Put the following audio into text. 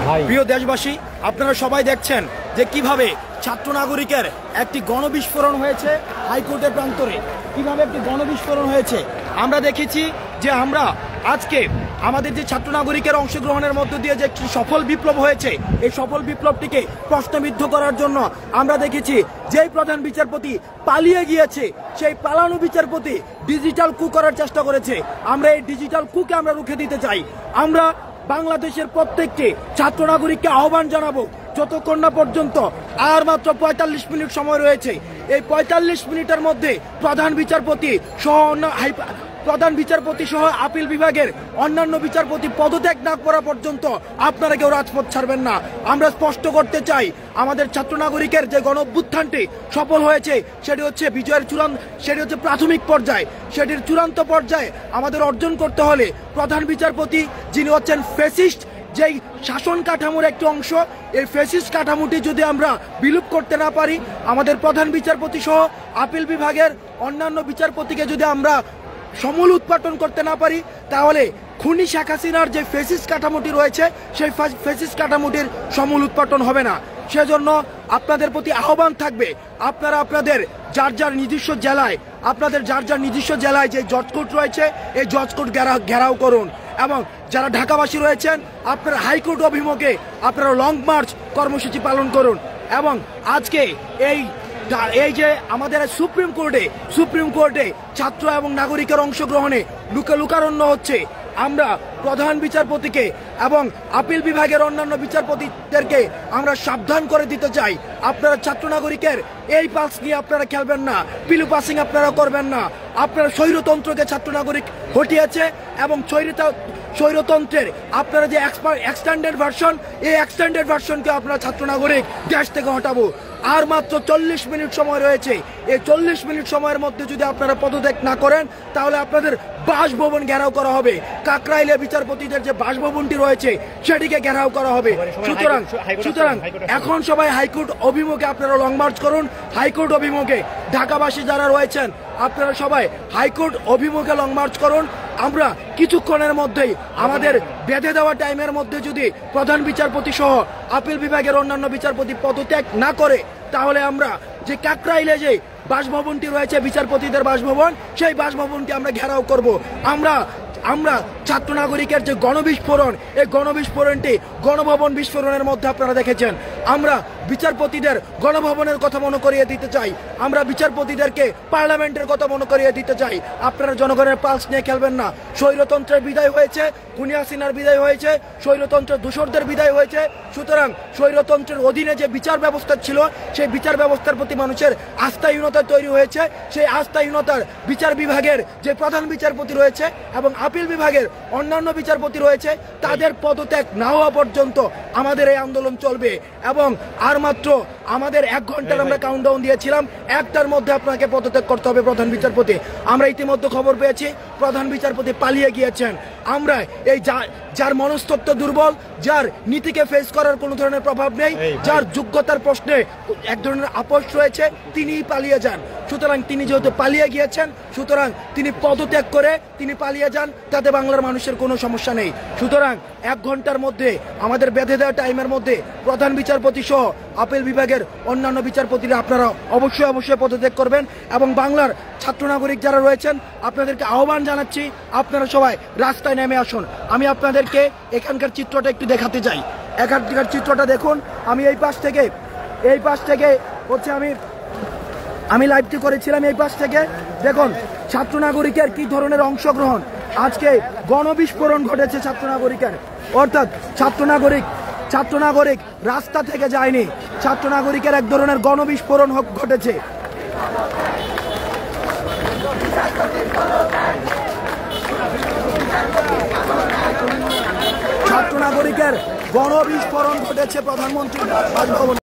প্রিয় দেশবাসী, আপনারা সবাই দেখছেন যে কিভাবে ছাত্র নাগরিকের একটি গণবিস্ফোরণ হয়েছে হাইকোর্টের প্রান্তরে। কিভাবে একটি গণবিস্ফোরণ হয়েছে আমরা দেখেছি যে আমরা আজকে আমাদের যে ছাত্র নাগরিকের অংশগ্রহণের মধ্য দিয়ে যে একটি সফল বিপ্লব হয়েছে, এই সফল বিপ্লবটিকে প্রশ্নবিদ্ধ করার জন্য আমরা দেখেছি যেই প্রধান বিচারপতি পালিয়ে গিয়েছে, সেই পালানো বিচারপতি ডিজিটাল কু করার চেষ্টা করেছে। আমরা এই ডিজিটাল কুকে আমরা রুখে দিতে চাই। আমরা বাংলাদেশের প্রত্যেকটি ছাত্র নাগরিককে আহ্বান জানাবো, যতক্ষণ না পর্যন্ত আর মাত্র ৪৫ মিনিট সময় রয়েছে, এই ৪৫ মিনিটের মধ্যে প্রধান বিচারপতি সহ আপিল বিভাগের অন্যান্য বিচারপতি পদত্যাগ না করা পর্যন্ত আপনারা কেউ রাজপথ ছাড়বেন না। আমরা স্পষ্ট করতে চাই, আমাদের ছাত্র নাগরিকের যে গণ অভ্যুত্থানটি সফল হয়েছে সেটি হচ্ছে সেটি হচ্ছে প্রাথমিক পর্যায়ে। সেটির চূড়ান্ত পর্যায়ে আমাদের অর্জন করতে হলে প্রধান বিচারপতি যিনি হচ্ছেন ফ্যাসিস্ট যেই শাসন কাঠামোর একটি অংশ, এই ফ্যাসিস্ট কাঠামোটি যদি আমরা বিলুপ করতে না পারি, আমাদের প্রধান বিচারপতি সহ আপিল বিভাগের অন্যান্য বিচারপতিকে যদি আমরা সমূল উৎপাটন করতে না পারি, তাহলে খুনি শেখ হাসিনার যে ফ্যাসিস্ট কাঠামোটি রয়েছে সেই ফ্যাসিস্ট কাঠামোটির সমূল উৎপাটন হবে না। সেজন্য আপনাদের প্রতি আহ্বান থাকবে, আপনারা আপনাদের যার যার নিজস্ব জেলায় যে জজ কোর্ট রয়েছে এই জজ কোর্ট ঘেরাও করুন, এবং যারা ঢাকাবাসী রয়েছেন আপনারা হাইকোর্ট অভিমুখে আপনারা লং মার্চ কর্মসূচি পালন করুন। এবং আজকে এই যে আমাদের সুপ্রিম কোর্টে ছাত্র এবং নাগরিকের অংশগ্রহণে লুকারণ্য হচ্ছে, আমরা প্রধান বিচারপতিকে এবং আপিল বিভাগের অন্যান্য বিচারপতিদেরকে আমরা সাবধান করে দিতে চাই, আপনারা ছাত্র নাগরিকের এই পালস নিয়ে আপনারা খেলবেন না, পিলু পাসিং আপনারা করবেন না। আপনারা স্বৈরতন্ত্রকে ছাত্র নাগরিক হটিয়েছে এবং স্বৈরতন্ত্রের আপনারা যে এক্সটেন্ডেড ভার্সন, এই এক্সটেন্ডেড ভার্সনকে আপনারা ছাত্র নাগরিক দেশ থেকে হটাবো। আর মাত্র ৪০ মিনিট সময় রয়েছে, এই ৪০ মিনিট সময়ের মধ্যে যদি আপনারা পদত্যাগ না করেন তাহলে আপনাদের বাসভবন ঘেরাও করা হবে। কাকরাইলে বিচারপতিদের যে বাসভবনটি রয়েছে সেটিকে ঘেরাও করা হবে। সুতরাং এখন সবাই হাইকোর্ট অভিমুখে আপনারা লং মার্চ করুন। হাইকোর্ট অভিমুখে ঢাকাবাসী যারা রয়েছেন আপনারা সবাই হাইকোর্ট অভিমুখে লং মার্চ করুন। আমরা কিছুক্ষণের মধ্যেই আমাদের বেঁধে দেওয়া টাইমের মধ্যে যদি প্রধান বিচারপতি সহ আপিল বিভাগের অন্যান্য বিচারপতি পদত্যাগ না করে, তাহলে আমরা যে কাকরাইলে যে বাসভবনটি রয়েছে বিচারপতিদের বাসভবন, সেই বাসভবনটি আমরা ঘেরাও করব। আমরা ছাত্র নাগরিকের যে গণবিস্ফোরণ, এই গণবিস্ফোরণটি গণভবন বিস্ফোরণের মধ্যে আপনারা দেখেছেন। আমরা বিচারপতিদের গণভবনের কথা মনে করিয়ে দিতে চাই, আমরা বিচারপতিদেরকে পার্লামেন্টের কথা মনে করিয়ে দিতে চাই। আপনারা জনগণের পালস নিয়ে খেলবেন না। স্বৈরতন্ত্রের বিদায় হয়েছে, খুনি হাসিনার বিদায় হয়েছে, স্বৈরতন্ত্রের দূষরদের বিদায় হয়েছে। সুতরাং স্বৈরতন্ত্রের অধীনে যে বিচার ব্যবস্থা ছিল সেই বিচার ব্যবস্থার প্রতি মানুষের আস্থাহীনতা তৈরি হয়েছে। সেই আস্থাহীনতার বিচার বিভাগের যে প্রধান বিচারপতি রয়েছে এবং আপিল বিভাগের অন্যান্য বিচারপতি রয়েছে তাদের পদত্যাগ না হওয়া পর্যন্ত আমাদের এই আন্দোলন চলবে। এবং আর মাত্র আমাদের 1 ঘন্টার আমরা কাউন্টডাউন দিয়েছিলাম, 1টার মধ্যে আপনাকে পদত্যাগ করতে হবে প্রধান বিচারপতি। আমরা ইতিমধ্যে খবর পেয়েছি প্রধান বিচারপতি পালিয়ে গিয়েছেন। আমরা এই যার মনস্তত্ত্ব দুর্বল, যার নীতিকে ফেস করার কোনো ধরনের প্রভাব নেই, যার যোগ্যতার প্রশ্নে এক ধরনের আপোষ রয়েছে, তিনিই পালিয়ে যান। সুতরাং তিনি যেহেতু পালিয়ে গিয়েছেন, সুতরাং তিনি পদত্যাগ করে তিনি পালিয়ে যান, তাতে বাংলার মানুষের কোনো সমস্যা নেই। সুতরাং 1 ঘন্টার মধ্যে আমাদের বেঁধে দেওয়া টাইমের মধ্যে প্রধান বিচারপতি সহ আপিল বিভাগের অন্যান্য বিচারপতিরা আপনারা অবশ্যই পদত্যাগ করবেন। এবং বাংলার ছাত্র নাগরিক যারা রয়েছেন আপনাদেরকে আহ্বান জানাচ্ছি, আপনারা সবাই রাস্তায় নেমে আসুন। আমি আপনাদেরকে এখানকার চিত্রটা একটু দেখাতে চাই। এখানকার চিত্রটা দেখুন। আমি এই পাশ থেকে হচ্ছে আমি লাইভটি করেছিলাম। এই পাশ থেকে দেখুন ছাত্র নাগরিকের কি ধরনের অংশগ্রহণ। আজকে গণবিস্ফোরণ ঘটেছে ছাত্র নাগরিকের, অর্থাৎ ছাত্র নাগরিক রাস্তা থেকে যায়নি, ছাত্র নাগরিকের এক ধরনের গণবিস্ফোরণ ঘটেছে। ছাত্র নাগরিকের গণবিস্ফোরণ ঘটেছে প্রধানমন্ত্রীর বাসভবন।